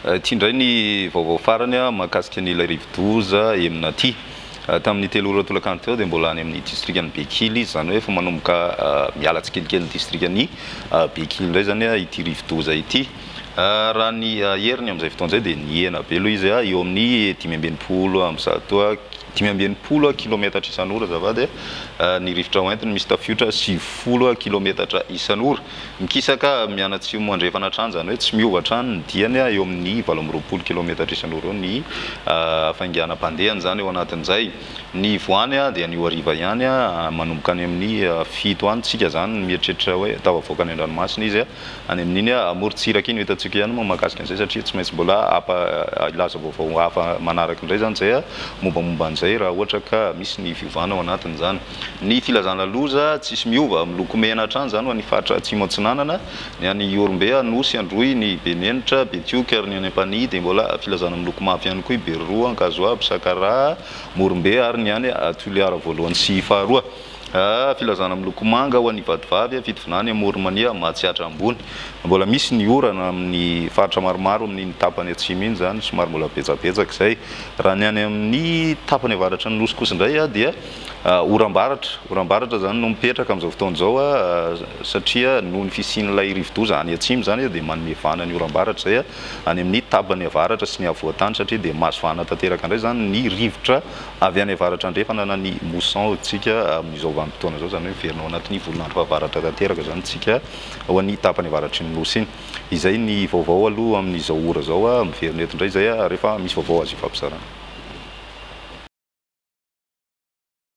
Ty ndray ny vaovao farany mahakasika ny ilay rivo-doza Emina ty. Tamin'ny telo ora tolakandro teo dia mbola any amin'ny distriktan'ny Bekily izy, zany hoe efa manomboka miala tsikelikely ny distriktan'ny Bekily indray zany ity rivo-doza ity. Raha ny heriny amin'izay fotoana izay dia nihena be aloha izy eo amin'ny 520 kilometatra isan'ora zava-dia ny rivotra hoentiny misy tafiotra 90 kilometatra isan'ora. Mikisaka mianatsy moandrefana hatrany zany hoe tsy miova hatrany ny diany eo amin'ny 80 kilometatra isan'ora ny fainganam-pandehany zany eo anatin'izay. Ny voany dia ny hariva ihany manomboka any amin'ny 7 any tsika zany mieritreritra hoe tavavoaka any an-dranomasina izy any amin'iny amorontsiraka iny hitantsika ihany moa mahakasika an'izay satria tsy maintsy mbola ilaza vaovao hafa manaraka indray zany zay mombamomba an'izay raha ohatra ka misy ny fiovana ao anatin'izany. Ny filazana loza tsisy miova miloko mena hatrany zany ho an'ny faritra atsimo atsinanana, ny any Orombe, Anosy, Androy, ny Benenitra, Betioka ary ny any Ampania dia mbola filazana miloko mavo ihany koa i Beroa, Ankazoa, Sakara, Morombe ary ny any Toliara voalohany sy faharoa. Filazana miloko manga ho an'ny Vadivavy, Fitovinany, Morimania, Mahatsiatra ambony. Mbola misy ny orana amin'ny faritra maromaro amin'ny tapany atsimo iny zany somary mbola betsabetsaka izay. Raha ny any amin'ny tapany avaratra ny nosy kosa indray dia oram-baratra zany no mipetraka amin'izao fotoana izao satria noho ny fisian'ilay rivo-doza any atsimo zany dia manome vahana ny oram-baratra zay any amin'ny tapany avaratra sy ny avoantany satria dia mahazo vahana tanteraka indray zany ny rivotra avy any avaratra andrefana na ny mousson tsika amin'izao vanim-potoana izao zany hoe miverina ao anatin'ny volon'andro avaratra tanteraka zany tsika ao amin'ny tapany avaratry ny nosy iny. Izay ny vaovao aloha amin'izao ora zao miverina eto indray zay rehefa misy vaovao azo ifampiarahana.